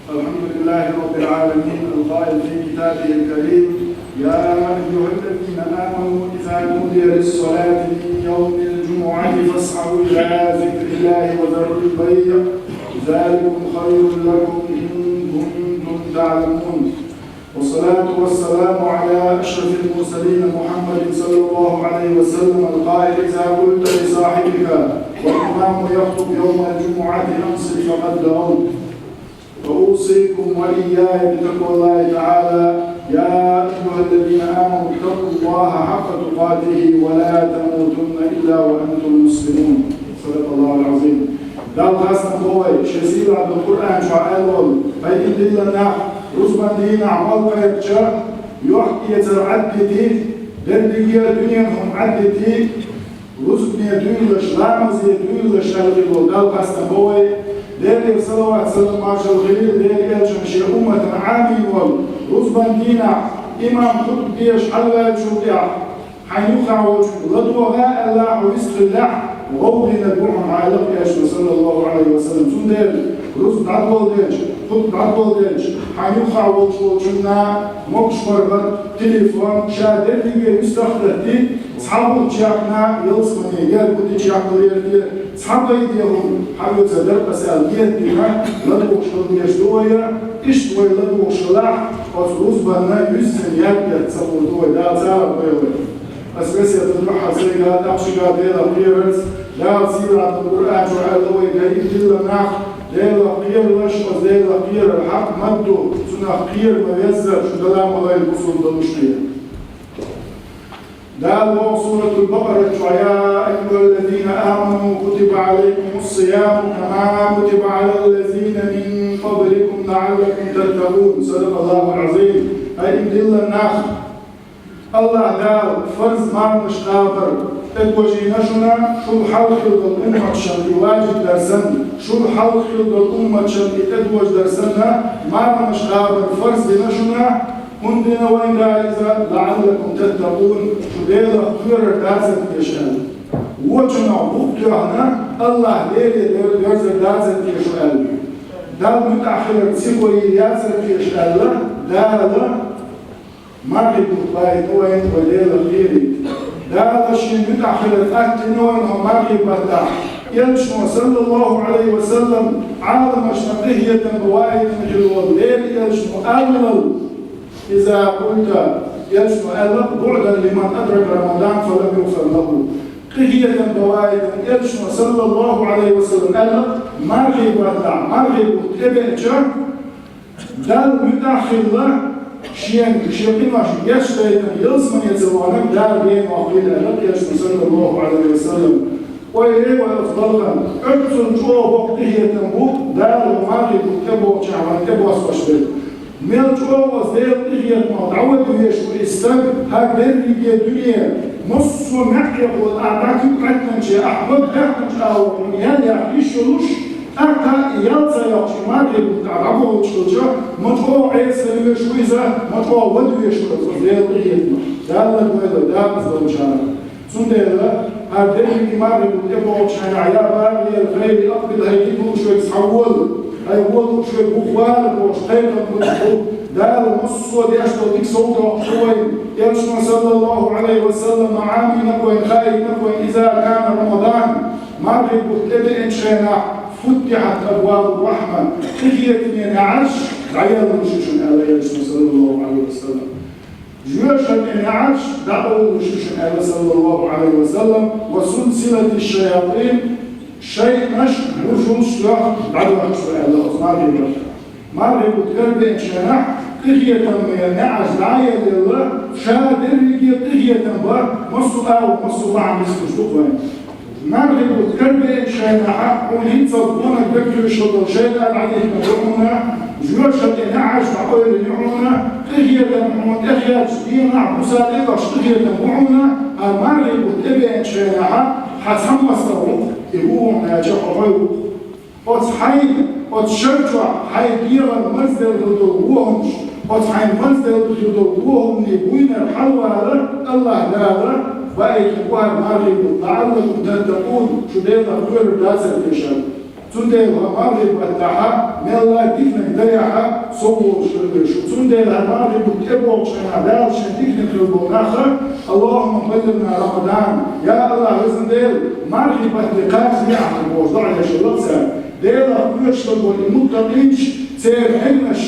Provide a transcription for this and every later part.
الحمد لله رب العالمين القائل في كتابه الكريم يا أيها الذين آمنوا إذا نودي للصلاة من يوم الجمعة فاسعوا إلى ذكر الله وذروا البيع ذلكم خير لكم إن كنتم تعلمون والصلاة والسلام على أشرف المرسلين محمد صلى الله عليه وسلم القائل إذا قلت لصاحبك والإمام يخطب يوم الجمعة أنصت فقد دعوت وأوصيكم وإياي بتقوى الله تعالى يا أيها الذين آمنوا اتقوا الله حق تقاته ولا تموتن إلا وأنتم مسلمون صدق الله العظيم. دال خاصة قوي شسير عبد القرآن شعائل هاي إن لنا رزبا دين عمل قيبتشا يحكي يترعدتي دردقية دنيا هم عدتي رزبني دويلش لامزي دويلش الغلو دال خاصة قوي دير صلوات سلام عشر الغليل دير يلشم شيء أمة عامي رزبا دينا إمام خطب ديش حلا يشوطيع حيوخع لدوغاء الله ويسخ الله وغوغي ندوحهم على لقياش صلى الله عليه وسلم سندير رزب عدوال ديش خطب عدوال ديش حيوخع وشوطنا مكشمر تليفون شادر ديجي مستخدتي صحابه تشاكنا يلصمني قال بدي تشاكنا ليرتي صحابه يديهم حاول تدر بس الجيت دينا لدوغ شلون يشدويا إشتوي لدوغ شلاح وصروز بنا يسن يبقى تصور دوي دا تعرف بيوي أسبس يتدرح سيدا تقشقا ديلا قيرز لا تصير عن القرآن شعال دوي قريب ديلا ناح ديلا قير لشقص ديلا قير الحق مدو سنة قير ميزر شو دلام الله البصول دلوشنية دال سورة البقرة يا أيها الذين آمنوا كتب عليكم الصيام كما كتب على الذين من قبلكم لعلكم تتقون صدق الله العظيم أي إن الناخ الله دال فرض ما مشتابر ادوجي نشنا شو الحلق الأمة شرقي واجب درسن شو الحلق الأمة شرقي ادوج درسنا ما مشتابر فرض نشنا كندنا وين دايزا لعلكم تتقون شديلا خير دازت يشال وجنا بوكيانا الله ليلي يرزق دازت يشال دال متأخر تسيبوي يازت يشال دالا ما بيكون بايد وين وليلا خيري دالا شيء متأخر أكل وين ما بيبدا يلشوا صلى الله عليه وسلم عالم شنقية بوايد مثل الليل يلشوا أغلل إذا قلت يلشوا ألق بعدا لمن أدرك رمضان فلم يغفر له قهية بوايد يلشوا صلى الله عليه وسلم ألق ما غيب ودع ما غيب تبعجا دال متأخر له شيئا ماشي يشتيت يلزمن يتزوانك دار بين وقيل ألق يلشوا صلى الله عليه وسلم ويريد ويفضلها أكثر جوا وقتهية تنبوك دار ما غيب تبعو شعبان تبعو أصبح ميل جوا زيل إغيات ما تعود ويشو إستاق هكذا ريجي الدنيا نص ومعيق والأعداك يقعدنا شيء أحباب تحتج أو ميال يحيش يلوش أكا يالزا يحشي ما غيب تعرفه وتشتجا مجوا عيس ويشو إذا مجوا ود ويشو زيل إغيات ما دالنا دويدا دال مزدو شارع سنديلا هكذا ريجي ما غيب تبعو شانا عيابا هي الغير أقبل هيجيبو شو يتحول هيقولوا شو بوفال وشتيتم بالحب دار نص وديشتو ديك صوته شوي يمشي صلى الله عليه وسلم عامي نكوين خايف نكوين إذا كان رمضان ما بيبتدئ شينا فتحت أبواب الرحمة تجيت من عرش عيال مشيشن على يمشي صلى الله عليه وسلم جيوشا من عرش دعوا مشيشن على صلى الله عليه وسلم وسلسلة الشياطين شيء مش مرجوم شلوح بعد ما حشوا الله ما بيقول كربين شنح قهية من نعش دعاية لله شادر يجي قهية بار مصو أو مصو بعض مسكوش ما بيقول كربين شنح ولين صدقونا بكتير شطر شيء قال عليه مدعونا جوشة نعش دعوة لليعونا قهية محمد أخيات دينا مسالك قهية معونا ما بيقول كربين شنح حسن مصدره يقوم يجح غيره وتحين وتشجع حيدير المصدر لدوهم وتحين مصدر لدوهم نبوين الحلوة الله دارا وأيتقوها المغرب لعلكم تتقون شديد غير داسة الشر تندل مغرب التاحة من الله ديكنا دريحة صور شو تندل مغرب تبوك شنا دال شن ديكنا خلبوناخر اللهم بلغنا رمضان يا الله رزندل مغرب التقاس يعمل وضع يشلطسا ديل أقوش لبون المتقينش سير حلمش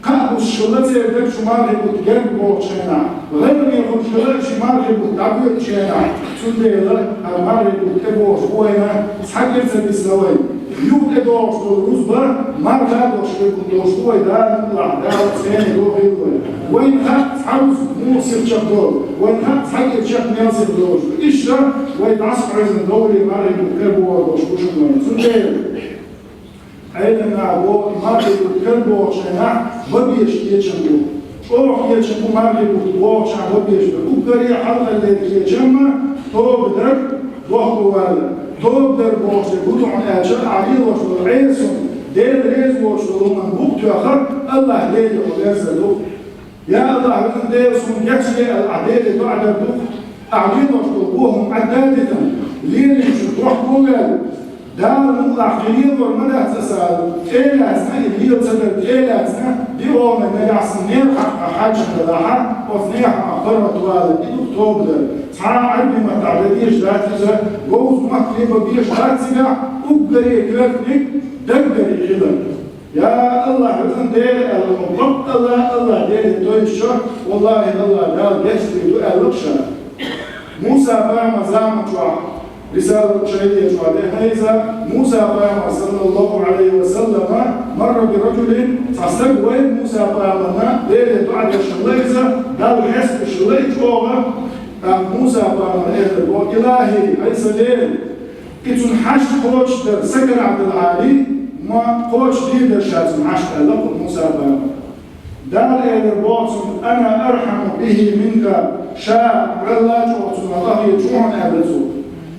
قابل الشلط سير دل شو مغرب تجرب بوك شنا غير يقول شلط شو مغرب تعبير شنا تندل مغرب تبوك وينا تحكي سبيسلوين يوم ادوش الرزبة مرة دوش دوش هو يدار الله دار ثاني هو غيره وين خدت حوز مو سير شغل وين خدت حاجة شغل ناس دوش إيش ده وين عصر عايزين دوري مرة يكتبوا دوش وش ما سنتين أيضا هو مرة يكتبوا عشان بديش يجمعوا أو يجمعوا مرة يكتبوا عشان بديش وكري حلقة اللي يجمع تو بدر وهو ولا توب در بوشة بدو عن أشياء عديد وشلون عيسون دير ريز وشلون من بوك تأخر الله ليه ولازلو يا الله بدن دير سون يكسي العديد بعد دوك عديد وشلون بوهم عدادة ليه يشوف بوغل دار ملاحقين ورمنا تسال إيه أسنا اللي يتصدر إيه أسنا ديوم النجاح سنين حاجة كذاها وثنيح أقرأ طوال إدو توب در صار عندي ما تعدديش ذاتي جوز ما كليبه بيش ذاتي وقري كرفنك دقري كذا يا الله بدن دير المطلق الله دير تويشة والله الله قال يسري تؤلقشة موسى بام زام جوا رسالة شهيدية جوا هيزا موسى بام صلى الله عليه وسلم مر برجل تصدق وين موسى بامنا دير تعد الشليزة قال حسب الشليز جوا موسى بام إلهي عيسى دير كتن حش قوش در سكر عبد العالي ما قوش دير در شاتم حش لقب موسى بام دار إلى الباطن أنا أرحم به منك شاء رلاج وطن الله يجوعن أبلزو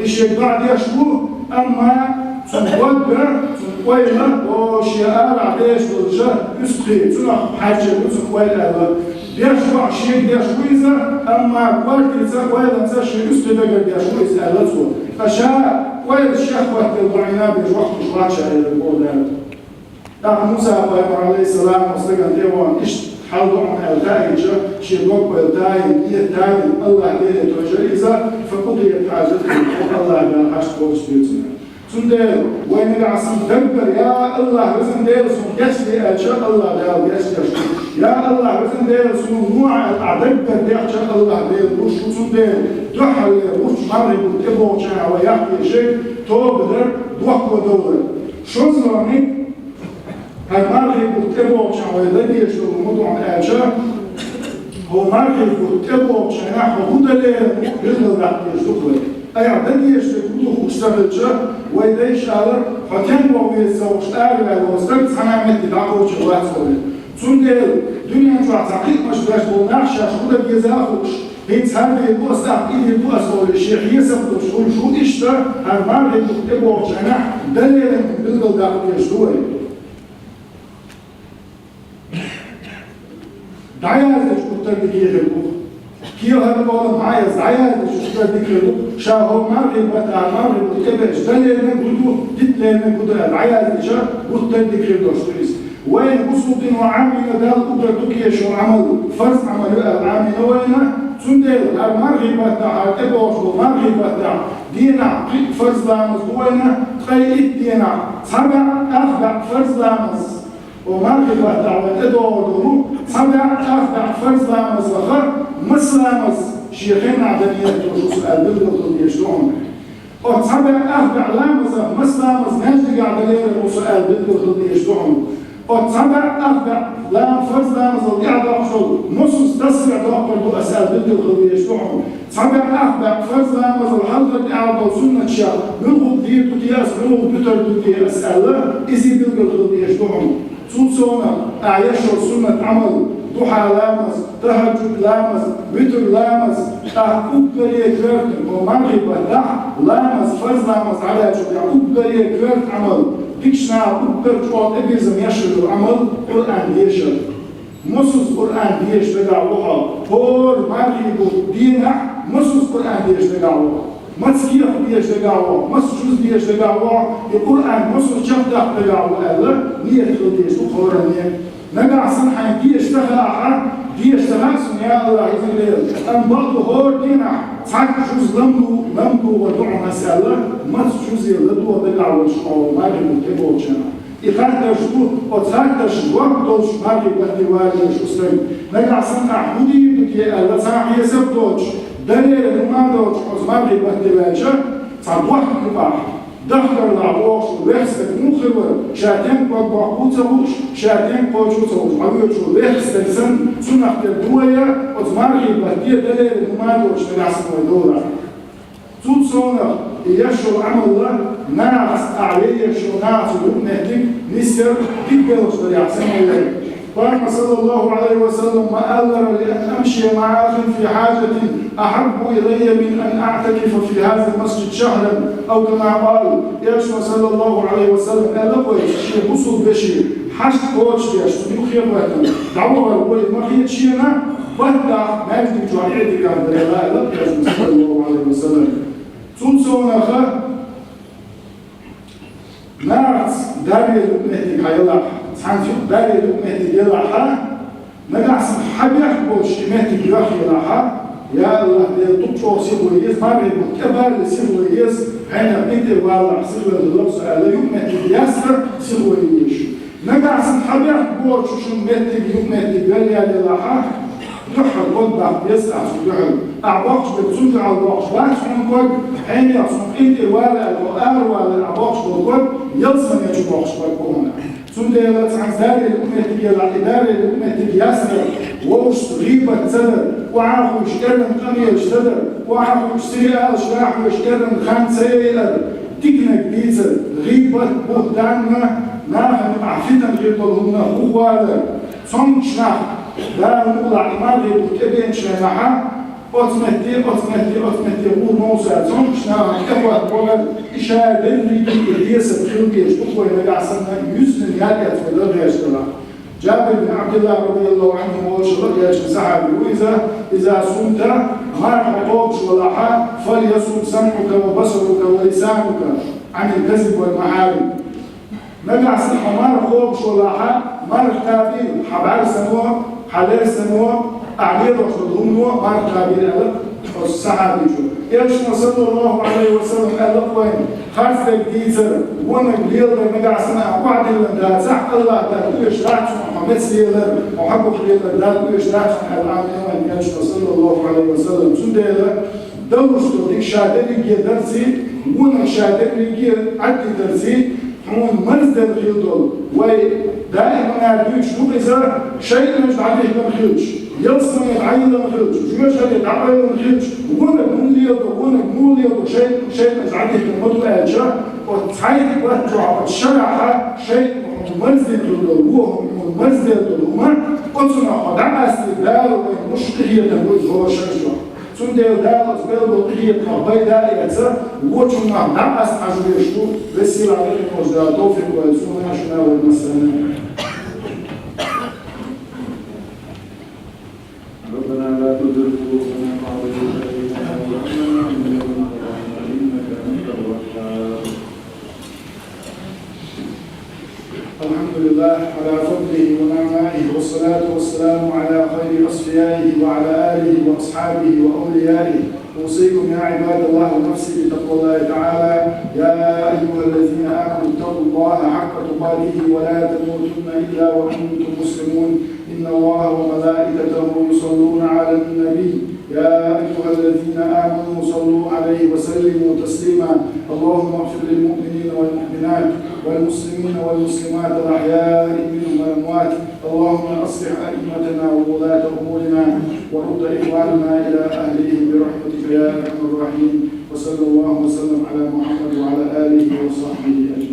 إيش يقعد يشكو أما تنودر تنويلة وشياء عديش والجه يسقي تنخ حاجة تنويلة بيشبع شيء بيشويزة أما كوالكيزة ويلا تسشي يسقي دقر بيشويزة أبلزو فشاء ويل الشيخ وقت الضعينا بيجوح مشروع شاء البولان موسى عليه السلام وصدقا ديوان إيش حلو عن الداعي شيء قبل الداعي الداعي الله عليه توجيزه فقضيت حاجته الله لا عشت قوس بيتنا سندل وين العصم دبر يا الله رزن دير سون يسلي أشاء الله لا يسلي يا الله رزن دير سون نوع الأعدبر يحشى الله دير وش سندل دحل وش مرة بتبغى شيء ويحكي شيء توبدر دوح ودور شو زمانك هالمرحلة بتبغى شيء ويدي يشتغل موضوع الأشياء هو مرحلة بتبغى شيء نحو هذا اللي يقدر يشتغل أي عددي يشتغل ويشتغل شيء ويدي يشتغل فكان هو يسوي اشتغل ويشتغل سنة متى دعوة شغلات سوي سندل دنيا شو عتقيد مش بس بنعش شغل بيزاخوش بيتسمى البوس أكيد البوس هو الشيء يسبب شو يشتغل هالمرحلة بتبغى شيء ده اللي يقدر دعوة يشتغل دعيا شو تردي يهربوا كيو هربوا معايا دعيا شو تردي يهربوا شاهو مرة وتكبرش ده اللي نقوله جد اللي نقوله دعيا شو وتردي يهربوا شويس وين قصود وعامل ده قدرتك شو عمل فرض عمل العامل وين سندل المرغبة تاع تبوش المرغبة تاع دينا فرض لامز وين قيد دينا سبع أخبع فرض لامز ومرغبة دعوة إدوار سبع أخبع فرز لامز لخر مسلامز شيخين عدنية وشوص البلد يشتغلون وسبع أخبع لامز مسلامز نجد عدنية وشوص البلد يشتغلون وسبع أخبع لام فرز لامز القعدة أخشل نصوص تسرع دعوة البؤساء البلد يشتغلون سبع أخبع فرز لامز الحلقة القعدة وسنة شاء نلغو دير تكياس نلغو بتر تكياس الله إزي بلد يشتغلون سنة أعيش سنة عمل ضحى لامس تهجد لامس وتر لامس أكبر يكرت ومرغبة لامس فرز لامس على جد أكبر يكرت عمل ديكشنا أكبر شوال إبيزم يشهد العمل قرآن يشهد مصوص قرآن يشهد دعوها هور مرغبة دينح مصوص قرآن يشهد دعوها ما تسكير بيش دقاوة ما سجوز بيش دقاوة القرآن مصر شفتح دقاوة ألا نية خلديش وخورانية نقع صنحا دي اشتغل دي اشتغل يا الله يزيل أن برضو هو دينا تعك جوز لمدو ودعو مسألة ما تجوز يلدو ودقاوة شعور ما يمكن تبوشنا إخاتشتو أتخاتش وقتوش ماري بهدوالي شوستين نقع صنع حدي بكي ألا صنع يسبتوش دليل نمادوش أزماري بهدوالي صنوح كباح دخل العبوش ويحسك مخور شاتين قد بحبوتوش شاتين قوشوتوش عويوشو ويحسك سن سنة تدوية أزماري بهدوالي دليل نمادوش نقع صنع دورة توتسونا يشعر عمل الله ناس عليه يشعر ناس وابنتك نسر تقبلش باليحسن إليه قال صلى الله عليه وسلم ما أذر لأن أمشي مع أخ في حاجة أحب إلي من أن أعتكف في هذا المسجد شهرا أو كما قال يشعر صلى الله عليه وسلم ألقوا شيء بصد بشي حشت قوش يشتري خير وقتا دعوة الأول مرحية شيئنا بدأ ما يجب جوعيتك عند الله ألقوا صلى الله عليه وسلم تونسونا خا ناس داري لقمتك هيلا سانتيو داري لقمتك يلا حا نقاس حبيح بوش إمتك يلا حا يا الله ده تطلع سيبويس ما بيبون كبار سيبويس هنا بنت والله سيبويس اللبس على يقمتك ياسر سيبويس نقاس حبيح بوش شو متك يقمتك يلا حا يحل وضع يسعى يحل أعباقش بتسوق على الباقش باش من كل حين يصنع إنت ولا الوقار ولا الأعباقش بالكل يلزم يجب باقش بالكون سند يلا عن ذلك الأمة تجي الإدارة الأمة تجي يسر ووش غيبة سدر وعارف يشترن قمية سدر وعارف يشتري أشراح ويشترن خان سيئة تكنك بيتر غيبة بهداننا ناها معفتن غيبة لهمنا هو صنشنا لا نقول عماري بتبين شناحة أتمتي قول موسى صنشنا كفوات بولد إشارة اللي يسب خلقيش بقوة نقع سنة يسن ياليات ولغة يشتغل جابر بن عبد الله رضي الله عنه وشرط يشتغل صحابي إذا صمت ما حطوبش ولا حا فليصم سمعك وبصرك ولسانك عن الكذب والمحارم نقع سنة ما حطوبش ولا حا ما رختابين حبار سنوه حلال سنوه أعليه وخذهم نوع ما رختابين ألق والصحابي جو يشنا صلى الله عليه وسلم ألق وين خارج الجيزر ونق ليلر نقع سنة وعد لنا صح الله تعالى يشرع محمد ليلر وحبه ليلر لا يشرع العام يوم يشنا صلى الله عليه وسلم سنديلا دورش توديك شادر يجي درسي ونق شادر يجي عدي درسي هم مصدر خيطول وي دائما نعرف شو إذا شيء مش عليه ما خيطش يلصم يتعين ما خيطش شو مش عليه تعين ما خيطش ونق مولي شيء مش عليه ما تقالش وتعين وتجع الشرع شيء مصدر خيطول هو مصدر خيطول وتصنع دعم استقبال ومشكلة تقول هو شيء سنديل دال أسباب القية قبائل دائرة وجهنا نعم أسمعجويشتو بسير عليكم وجداء توفيق ويسونا شنا والمسلمين ربنا لا تزغ قلوبنا بعد إذ هديتنا وهب لنا من لدنك رحمة إنك أنت الوهاب الحمد لله على فضله ونعمائه والصلاة والسلام على خير أصفيائه وعلى آله وأصحابه وأوليائه أوصيكم يا عباد الله ونفسي بتقوى الله تعالى يا أيها الذين آمنوا اتقوا الله حق تقاته ولا تموتن إلا وأنتم مسلمون إن الله وملائكته يصلون على النبي يا أيها الذين آمنوا صلوا عليه وسلموا تسليما اللهم اغفر للمؤمنين والمؤمنات والمسلمين والمسلمات الأحياء منهم والأموات اللهم أصلح أئمتنا وولاة أمورنا ورد إخواننا إلى أهليهم برحمتك يا أرحم الراحمين وصلى الله وسلم على محمد وعلى آله وصحبه أجمعين.